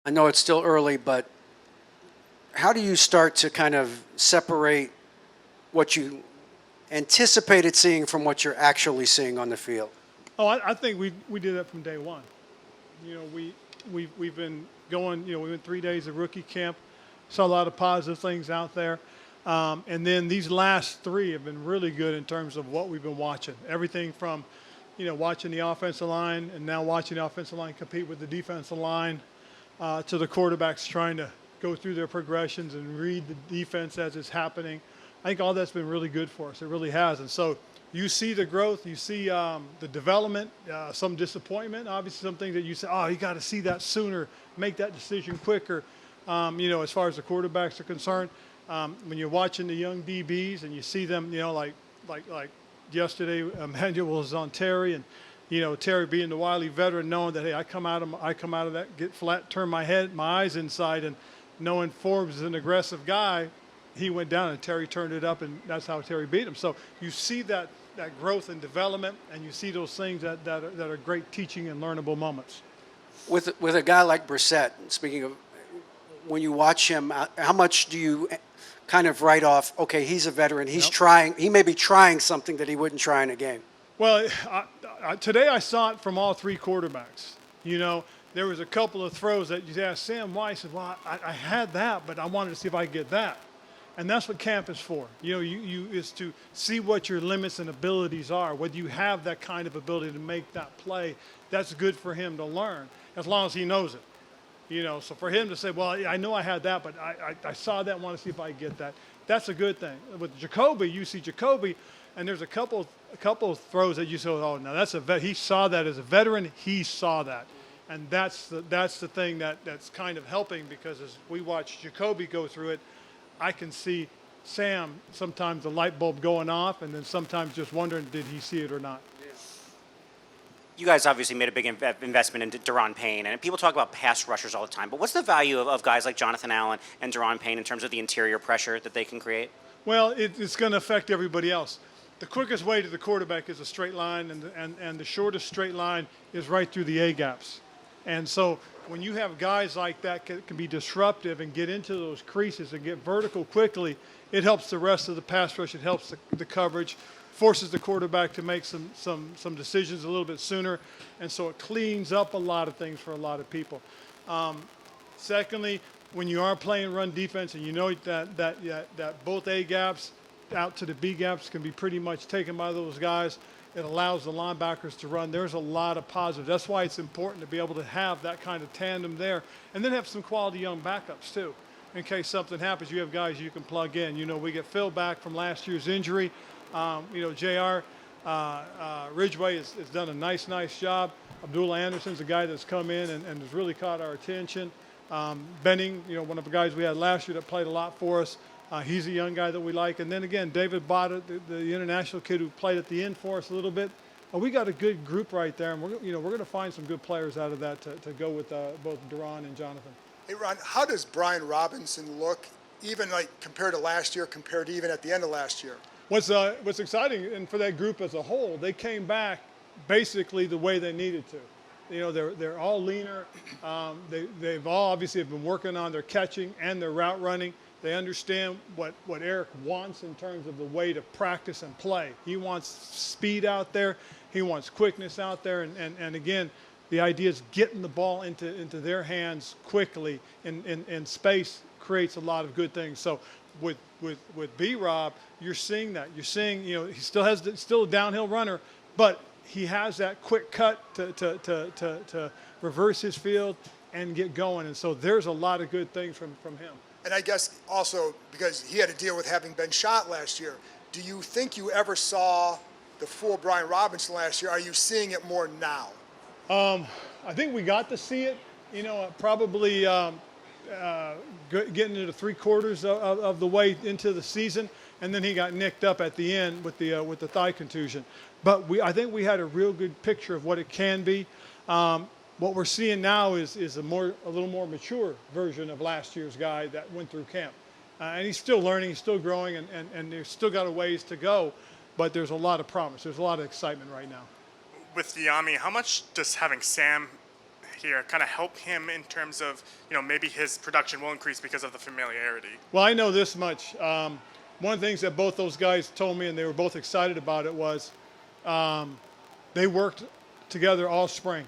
I know it's still early, but how do you start to kind of separate what you anticipated seeing from what you're actually seeing on the field? Oh, I think we did that from day one. We've been going. We went 3 days of rookie camp, saw a lot of positive things out there, and then these last three have been really good in terms of what we've been watching. Everything from, watching the offensive line and now watching the offensive line compete with the defensive line, to the quarterbacks trying to go through their progressions and read the defense as it's happening. I think all that's been really good for us. It really has, and so. You see the growth, you see the development, some disappointment, obviously some things that you say, oh, you got to see that sooner, make that decision quicker, as far as the quarterbacks are concerned. When you're watching the young DBs and you see them, like yesterday, Emmanuel was on Terry, and, Terry being the wily veteran, knowing that, hey, I come out of that, get flat, turn my head, my eyes inside, and knowing Forbes is an aggressive guy, he went down and Terry turned it up, and that's how Terry beat him. So you see that growth and development, and you see those things that are great teaching and learnable moments. With a guy like Brissett, speaking of, when you watch him, how much do you kind of write off, okay, he's a veteran, he's trying, he may be trying something that he wouldn't try in a game? Well, today I saw it from all three quarterbacks. There was a couple of throws that you asked Sam why. He said, well, I had that, but I wanted to see if I could get that. And that's what camp is for. Is to see what your limits and abilities are. Whether you have that kind of ability to make that play, that's good for him to learn, as long as he knows it. So for him to say, well, I know I had that, but I saw that, want to see if I get that. That's a good thing. With Jacoby, you see Jacoby, and there's a couple of throws that you say, oh, now that's a vet. He saw that as a veteran. He saw that. And that's the thing that's kind of helping, because as we watch Jacoby go through it, I can see Sam sometimes the light bulb going off, and then sometimes just wondering, did he see it or not? You guys obviously made a big investment into Daron Payne, and people talk about pass rushers all the time, but what's the value of guys like Jonathan Allen and Daron Payne in terms of the interior pressure that they can create? Well, it's going to affect everybody else. The quickest way to the quarterback is a straight line, and the shortest straight line is right through the A-gaps. And so when you have guys like that can be disruptive and get into those creases and get vertical quickly, it helps the rest of the pass rush. It helps the coverage, forces the quarterback to make some decisions a little bit sooner, and so it cleans up a lot of things for a lot of people. Secondly, when you are playing run defense and you know that both A gaps out to the B gaps can be pretty much taken by those guys, it allows the linebackers to run. There's a lot of positives. That's why it's important to be able to have that kind of tandem there, and then have some quality young backups too. In case something happens, you have guys you can plug in. We get Phil back from last year's injury. JR Ridgeway has done a nice job. Abdullah Anderson's a guy that's come in and has really caught our attention. Benning, one of the guys we had last year that played a lot for us. He's a young guy that we like. And then again, David Botta, the international kid who played at the end for us a little bit. We got a good group right there, and we're going to find some good players out of that to go with both Daron and Jonathan. Hey, Ron, how does Brian Robinson look, even like compared to last year, compared to even at the end of last year? What's exciting, and for that group as a whole, they came back basically the way they needed to. They're all leaner. They've all obviously have been working on their catching and their route running. They understand what Eric wants in terms of the way to practice and play. He wants speed out there. He wants quickness out there. And again, the idea is getting the ball into their hands quickly in space creates a lot of good things. So with B-Rob, you're seeing that. You're seeing, he still still a downhill runner, but he has that quick cut to reverse his field and get going. And so there's a lot of good things from him. And I guess also because he had to deal with having been shot last year, do you think you ever saw the full Brian Robinson last year? Are you seeing it more now? I think we got to see it, probably getting into 3/4 of the way into the season, and then he got nicked up at the end with the thigh contusion. But I think we had a real good picture of what it can be. What we're seeing now is a little more mature version of last year's guy that went through camp. And he's still learning, he's still growing, and there's still got a ways to go, but there's a lot of promise. There's a lot of excitement right now. With Yami, how much does having Sam here kind of help him in terms of, maybe his production will increase because of the familiarity? Well, I know this much. One of the things that both those guys told me, and they were both excited about it, was they worked together all spring.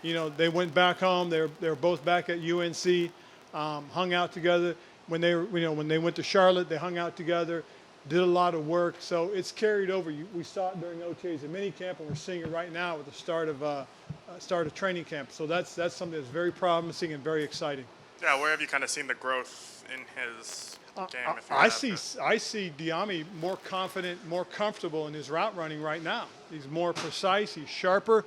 They went back home. They were both back at UNC, hung out together. When they went to Charlotte, they hung out together, did a lot of work. So it's carried over. We saw it during OTAs and minicamp, and we're seeing it right now with the start of training camp. So that's something that's very promising and very exciting. Yeah, where have you kind of seen the growth in his game? I see Diami more confident, more comfortable in his route running right now. He's more precise. He's sharper,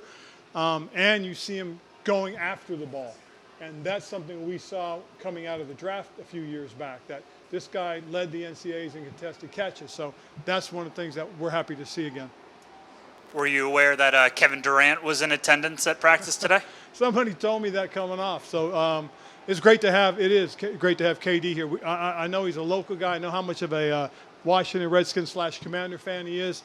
and you see him going after the ball. And that's something we saw coming out of the draft a few years back, that this guy led the NCAAs in contested catches. So that's one of the things that we're happy to see again. Were you aware that Kevin Durant was in attendance at practice today? Somebody told me that coming off. So it's great to have. It is great to have KD here. I know he's a local guy. I know how much of a Washington Redskins / Commander fan he is.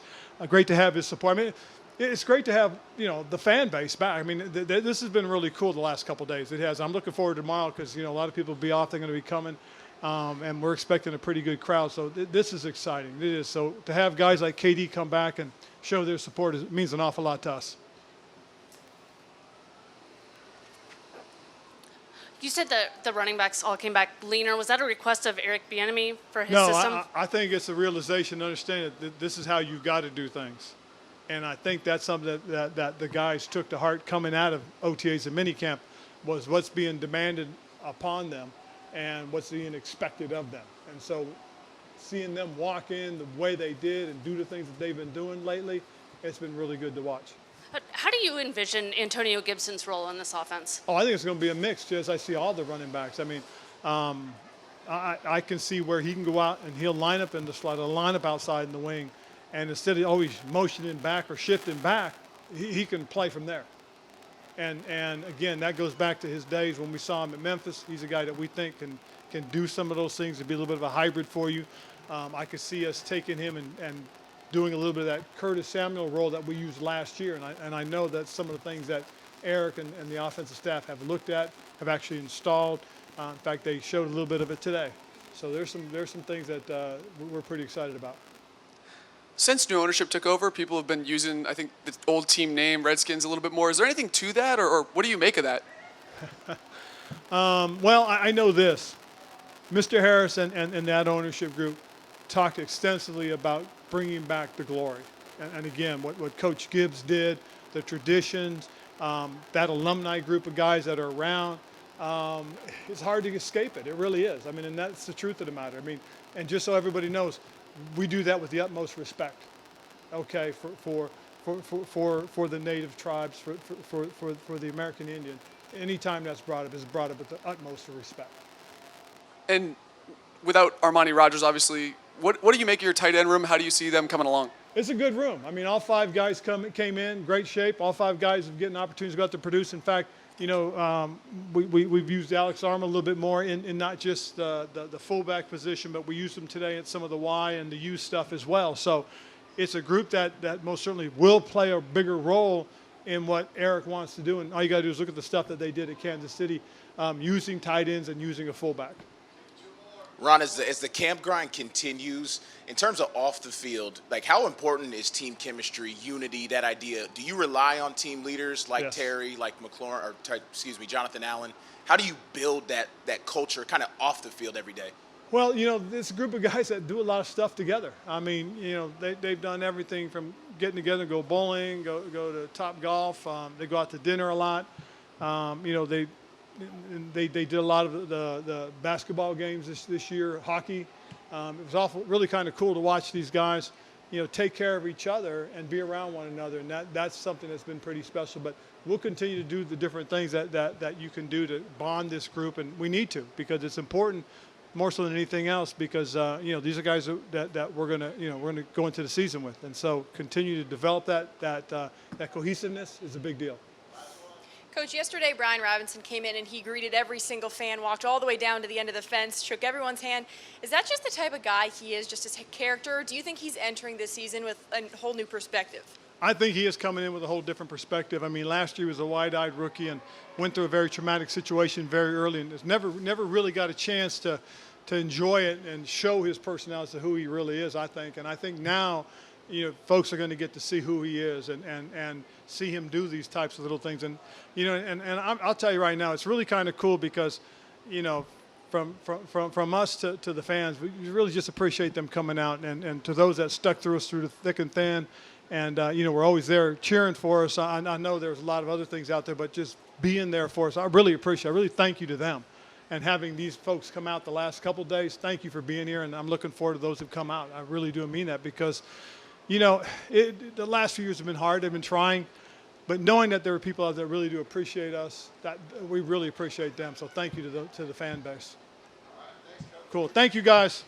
Great to have his support. I mean, it's great to have the fan base back. I mean, this has been really cool the last couple of days. It has. I'm looking forward to tomorrow because a lot of people will be off. They're going to be coming, and we're expecting a pretty good crowd. So this is exciting. It is. So to have guys like KD come back and show their support means an awful lot to us. You said that the running backs all came back leaner. Was that a request of Eric Bieniemy for his No, system? I think it's a realization, understand that this is how you've got to do things. And I think that's something that the guys took to heart coming out of OTAs and minicamp, was what's being demanded upon them and what's being expected of them. And so seeing them walk in the way they did and do the things that they've been doing lately, it's been really good to watch. But how do you envision Antonio Gibson's role in this offense? Oh, I think it's going to be a mix, as I see all the running backs. I mean, I can see where he can go out and he'll line up in the slot, line up outside in the wing, and instead of always motioning back or shifting back, he can play from there. And again, that goes back to his days when we saw him at Memphis. He's a guy that we think can do some of those things to be a little bit of a hybrid for you. I could see us taking him and doing a little bit of that Curtis Samuel role that we used last year. And I know that some of the things that Eric and the offensive staff have looked at, have actually installed. In fact, they showed a little bit of it today. So there's some things that we're pretty excited about. Since new ownership took over, people have been using, I think, the old team name, Redskins, a little bit more. Is there anything to that, or what do you make of that? Well, I know this. Mr. Harris and that ownership group talked extensively about bringing back the glory. And again, what Coach Gibbs did, the traditions, that alumni group of guys that are around, it's hard to escape it. It really is. I mean, and that's the truth of the matter. I mean, and just so everybody knows, we do that with the utmost respect, okay, for the native tribes, for the American Indian. Anytime that's brought up is brought up with the utmost of respect. And without Armani Rogers, obviously, what do you make of your tight end room? How do you see them coming along? It's a good room. I mean, all five guys came in great shape. All five guys have getting opportunities to go out to produce. In fact, we've used Alex Arma a little bit more in not just the fullback position, but we used him today at some of the Y and the U stuff as well. So it's a group that most certainly will play a bigger role in what Eric wants to do. And all you got to do is look at the stuff that they did at Kansas City, using tight ends and using a fullback. Ron, as the camp grind continues, in terms of off the field, like how important is team chemistry, unity, that idea? Do you rely on team leaders like Yes. Terry, like Jonathan Allen? How do you build that culture kind of off the field every day? Well, it's a group of guys that do a lot of stuff together. I mean, they've done everything from getting together, go bowling, go to Top Golf. They go out to dinner a lot. They did a lot of the basketball games this year, hockey. It was really kind of cool to watch these guys, take care of each other and be around one another. And that's something that's been pretty special. But we'll continue to do the different things that you can do to bond this group. And we need to, because it's important more so than anything else, because, these are guys that we're going to go into the season with. And so continue to develop that cohesiveness is a big deal. Coach, yesterday Brian Robinson came in and he greeted every single fan, walked all the way down to the end of the fence, shook everyone's hand. Is that just the type of guy he is, just his character? Or do you think he's entering this season with a whole new perspective? I think he is coming in with a whole different perspective. I mean, last year he was a wide-eyed rookie and went through a very traumatic situation very early, and has never really got a chance to enjoy it and show his personality as to who he really is, I think. And I think now, folks are going to get to see who he is and see him do these types of little things. And, I'll tell you right now, it's really kind of cool because, from us to the fans, we really just appreciate them coming out, and to those that stuck through us through the thick and thin. And, we're always there cheering for us. I know there's a lot of other things out there, but just being there for us, I really appreciate it. I really thank you to them. And having these folks come out the last couple of days, thank you for being here. And I'm looking forward to those who've come out. I really do mean that because, the last few years have been hard. They've been trying. But knowing that there are people out there that really do appreciate us, that we really appreciate them. So thank you to the fan base. Cool. Thank you, guys.